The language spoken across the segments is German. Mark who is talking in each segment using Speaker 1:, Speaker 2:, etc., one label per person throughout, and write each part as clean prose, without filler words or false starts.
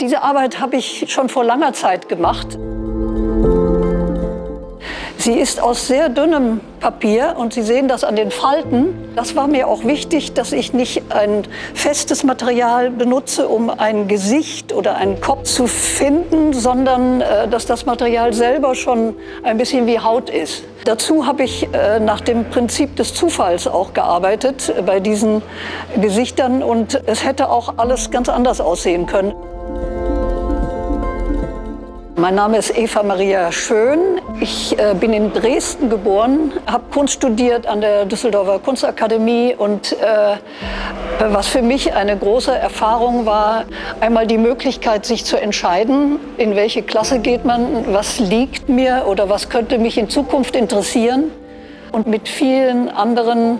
Speaker 1: Diese Arbeit habe ich schon vor langer Zeit gemacht. Sie ist aus sehr dünnem Papier und Sie sehen das an den Falten. Das war mir auch wichtig, dass ich nicht ein festes Material benutze, um ein Gesicht oder einen Kopf zu finden, sondern dass das Material selber schon ein bisschen wie Haut ist. Dazu habe ich nach dem Prinzip des Zufalls auch gearbeitet bei diesen Gesichtern und es hätte auch alles ganz anders aussehen können. Mein Name ist Eva Maria Schön. Ich bin in Dresden geboren, habe Kunst studiert an der Düsseldorfer Kunstakademie und was für mich eine große Erfahrung war, einmal die Möglichkeit, sich zu entscheiden, in welche Klasse geht man, was liegt mir oder was könnte mich in Zukunft interessieren und mit vielen anderen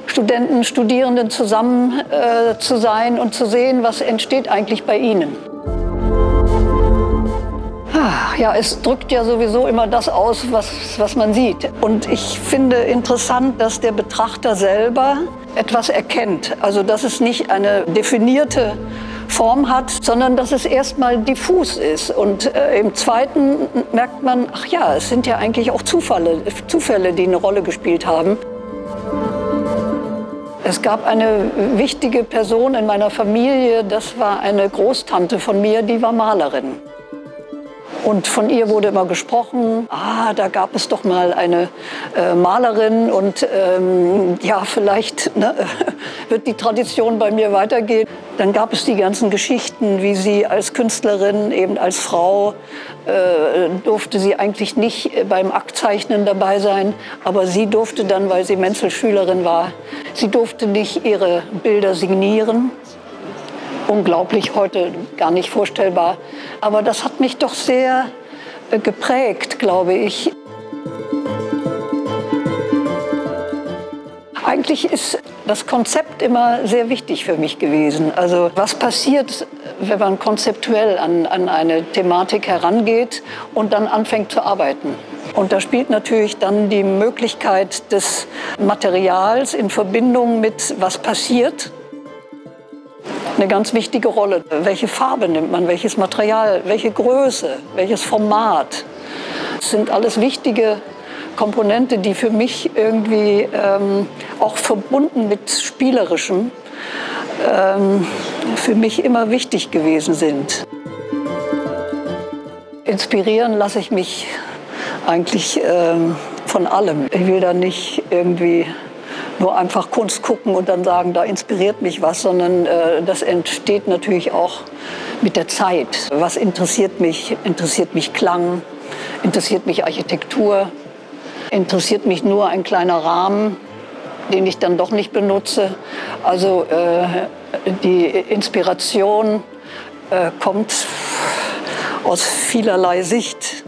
Speaker 1: Studenten, Studierenden zusammen zu sein und zu sehen, was entsteht eigentlich bei ihnen. Ja, es drückt ja sowieso immer das aus, was man sieht. Und ich finde interessant, dass der Betrachter selber etwas erkennt. Also, dass es nicht eine definierte Form hat, sondern dass es erstmal diffus ist. Und im Zweiten merkt man, ach ja, es sind ja eigentlich auch Zufälle, die eine Rolle gespielt haben. Es gab eine wichtige Person in meiner Familie, das war eine Großtante von mir, die war Malerin. Und von ihr wurde immer gesprochen, da gab es doch mal eine Malerin und ja, vielleicht wird die Tradition bei mir weitergehen. Dann gab es die ganzen Geschichten, wie sie als Künstlerin, eben als Frau, durfte sie eigentlich nicht beim Aktzeichnen dabei sein, aber sie durfte dann, weil sie Menzelschülerin war, sie durfte nicht ihre Bilder signieren. Unglaublich, heute gar nicht vorstellbar. Aber das hat mich doch sehr geprägt, glaube ich. Eigentlich ist das Konzept immer sehr wichtig für mich gewesen. Also was passiert, wenn man konzeptuell an eine Thematik herangeht und dann anfängt zu arbeiten? Und da spielt natürlich dann die Möglichkeit des Materials in Verbindung mit was passiert eine ganz wichtige Rolle. Welche Farbe nimmt man, welches Material, welche Größe, welches Format? Das sind alles wichtige Komponente, die für mich irgendwie auch verbunden mit Spielerischem für mich immer wichtig gewesen sind. Inspirieren lasse ich mich eigentlich von allem. Ich will da nicht irgendwie nur einfach Kunst gucken und dann sagen, da inspiriert mich was, sondern das entsteht natürlich auch mit der Zeit. Was interessiert mich? Interessiert mich Klang? Interessiert mich Architektur? Interessiert mich nur ein kleiner Rahmen, den ich dann doch nicht benutze? Also die Inspiration kommt aus vielerlei Sicht.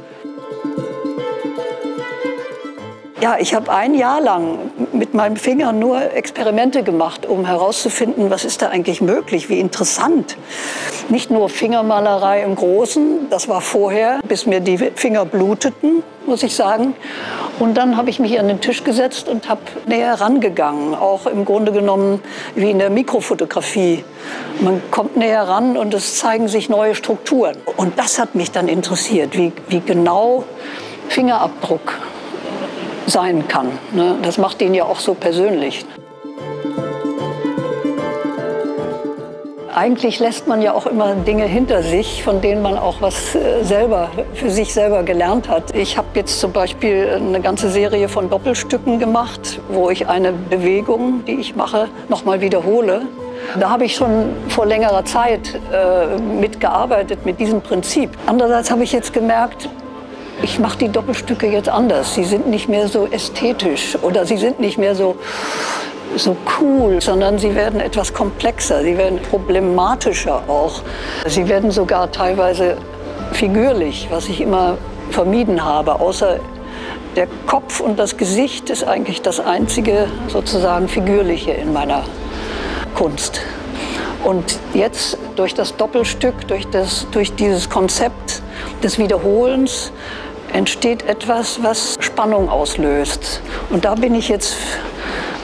Speaker 1: Ja, ich habe ein Jahr lang mit meinem Finger nur Experimente gemacht, um herauszufinden, was ist da eigentlich möglich, wie interessant. Nicht nur Fingermalerei im Großen, das war vorher, bis mir die Finger bluteten, muss ich sagen. Und dann habe ich mich an den Tisch gesetzt und habe näher rangegangen, auch im Grunde genommen wie in der Mikrofotografie. Man kommt näher ran und es zeigen sich neue Strukturen. Und das hat mich dann interessiert, wie genau Fingerabdruck sein kann. Das macht ihn ja auch so persönlich. Eigentlich lässt man ja auch immer Dinge hinter sich, von denen man auch was für sich selber gelernt hat. Ich habe jetzt zum Beispiel eine ganze Serie von Doppelstücken gemacht, wo ich eine Bewegung, die ich mache, nochmal wiederhole. Da habe ich schon vor längerer Zeit mitgearbeitet mit diesem Prinzip. Andererseits habe ich jetzt gemerkt, ich mache die Doppelstücke jetzt anders. Sie sind nicht mehr so ästhetisch oder sie sind nicht mehr so cool, sondern sie werden etwas komplexer, sie werden problematischer auch. Sie werden sogar teilweise figürlich, was ich immer vermieden habe. Außer der Kopf und das Gesicht ist eigentlich das einzige sozusagen Figürliche in meiner Kunst. Und jetzt durch das Doppelstück, durch dieses Konzept des Wiederholens entsteht etwas, was Spannung auslöst. Und da bin ich jetzt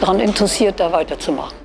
Speaker 1: daran interessiert, da weiterzumachen.